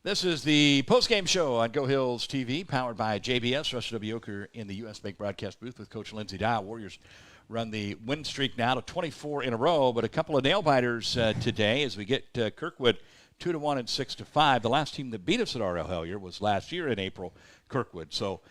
This is the postgame show on Go Hills TV, powered by JBS. Russ W. Oker in the U.S. Bank broadcast booth with Coach Lindsay Diehl. Warriors run the win streak now to 24 in a row, but a couple of nail-biters today as we get Kirkwood 2-1 and 6-5. The last team that beat us at RL Hellier was last year in April, Kirkwood. So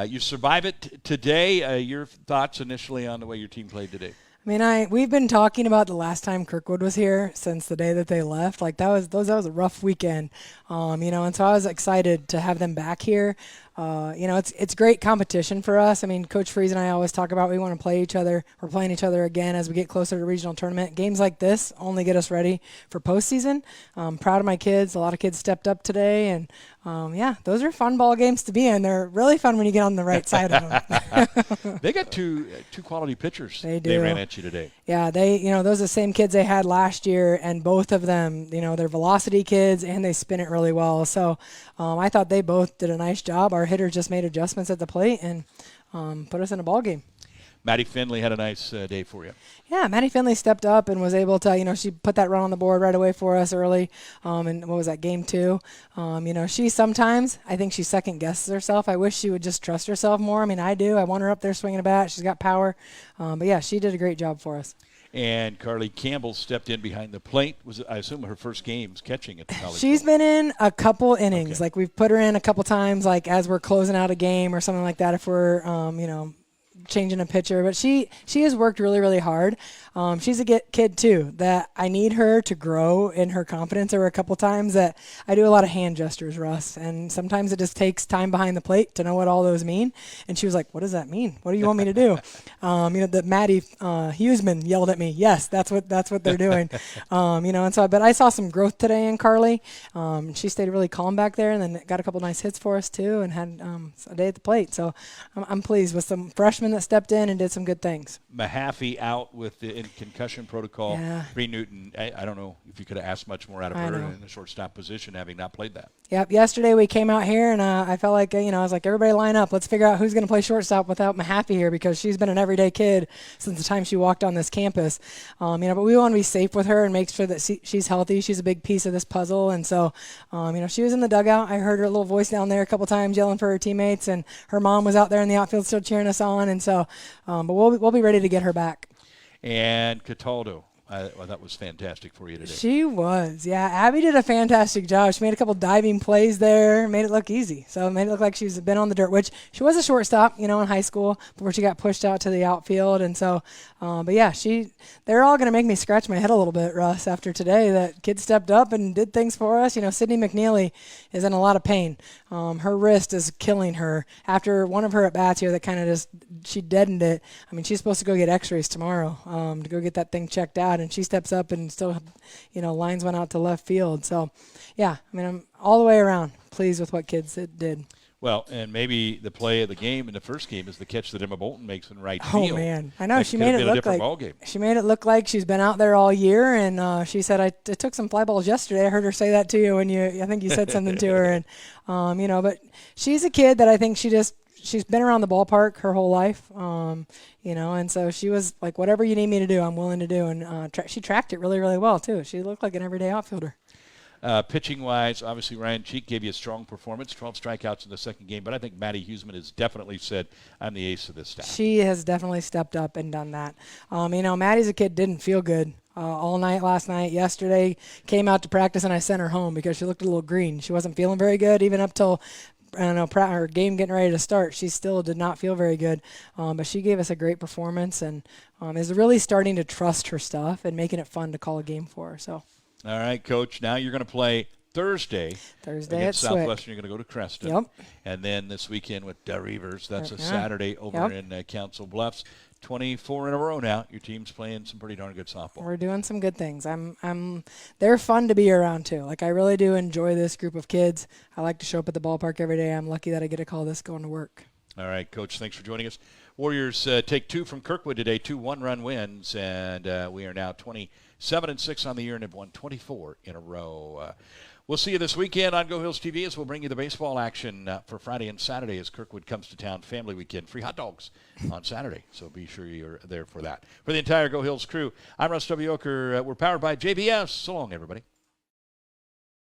you survive it today. Your thoughts initially on the way your team played today? I mean, we've been talking about the last time Kirkwood was here since the day that they left. Like that was a rough weekend, and so I was excited to have them back here. It's great competition for us. I mean, Coach Freeze and I always talk about we want to play each other. We're playing each other again as we get closer to the regional tournament. Games like this only get us ready for postseason. I'm proud of my kids. A lot of kids stepped up today, and those are fun ball games to be in. They're really fun when you get on the right side of them. They got two quality pitchers. They do. They ran at you today. Yeah, those are the same kids they had last year, and both of them, they're velocity kids and they spin it really well. So I thought they both did a nice job. Our hitter just made adjustments at the plate and put us in a ball game. Maddie Finley had a nice day for you. Yeah, Maddie Finley stepped up and was able to, she put that run on the board right away for us early. And what was that, game 2? She sometimes, I think she second guesses herself. I wish she would just trust herself more. I mean, I do. I want her up there swinging a bat. She's got power. But yeah, she did a great job for us. And Carly Campbell stepped in behind the plate. Was, I assume, her first games catching at the college She's level. been in a couple innings. Okay. Like we've put her in a couple times, like as we're closing out a game or something like that. If we're, changing a pitcher, but she has worked really, really hard. She's a kid too that I need her to grow in her confidence. There were a couple times that I do a lot of hand gestures, Russ, and sometimes it just takes time behind the plate to know what all those mean. And she was like, "What does that mean? What do you want me to do?" That Maddie Huseman yelled at me. Yes, that's what they're doing. But I saw some growth today in Carly. She stayed really calm back there, and then got a couple nice hits for us too, and had a day at the plate. So I'm pleased with some freshmen that stepped in and did some good things. Mahaffey out with the concussion protocol. Yeah. Bree Newton, I don't know if you could have asked much more out of her in the shortstop position, having not played that. Yep. Yesterday we came out here, and I felt like, I was like, everybody line up. Let's figure out who's going to play shortstop without Mahaffey here, because she's been an everyday kid since the time she walked on this campus. But we want to be safe with her and make sure that she's healthy. She's a big piece of this puzzle. And so, she was in the dugout. I heard her little voice down there a couple times yelling for her teammates, and her mom was out there in the outfield still cheering us on. And so, but we'll be ready to get her back. And Cataldo, that was fantastic for you today. She was, yeah. Abby did a fantastic job. She made a couple diving plays there, made it look easy. So it made it look like she's been on the dirt, which she was a shortstop, in high school before she got pushed out to the outfield. And so, but yeah, they're all going to make me scratch my head a little bit, Russ, after today. That kid stepped up and did things for us. Sydney McNeely is in a lot of pain. Her wrist is killing her. After one of her at-bats here that kind of she deadened it. I mean, she's supposed to go get x-rays tomorrow to go get that thing checked out, and she steps up and still, lines went out to left field. So, yeah, I mean, I'm all the way around pleased with what kids did. Well, and maybe the play of the game in the first game is the catch that Emma Bolton makes in right field. Oh man, I know. That She made it look like she's been out there all year, and she said I took some fly balls yesterday. I heard her say that to you, and I think you said something to her, and but she's a kid that I think she's been around the ballpark her whole life, and so she was like, whatever you need me to do, I'm willing to do, and she tracked it really, really well too. She looked like an everyday outfielder. Pitching-wise, obviously Ryan Cheek gave you a strong performance, 12 strikeouts in the second game, but I think Maddie Huseman has definitely said, I'm the ace of this staff. She has definitely stepped up and done that. Maddie's a kid, didn't feel good all night last night. Yesterday, came out to practice, and I sent her home because she looked a little green. She wasn't feeling very good, even up till her game getting ready to start. She still did not feel very good, but she gave us a great performance and is really starting to trust her stuff and making it fun to call a game for her. So. All right, Coach. Now you're going to play Thursday against at Southwestern. Swick. You're going to go to Creston. Yep. And then this weekend with Reavers. That's a Saturday over in Council Bluffs. 24 in a row now. Your team's playing some pretty darn good softball. We're doing some good things. They're fun to be around too. Like, I really do enjoy this group of kids. I like to show up at the ballpark every day. I'm lucky that I get to call this going to work. All right, Coach, thanks for joining us. Warriors take 2 from Kirkwood today, 2 one-run wins, and we are now 27-6 on the year and have won 24 in a row. We'll see you this weekend on Go Hills TV as we'll bring you the baseball action for Friday and Saturday as Kirkwood comes to town. Family weekend, free hot dogs on Saturday, so be sure you're there for that. For the entire Go Hills crew, I'm Russ W. Oker. We're powered by JBS. So long, everybody.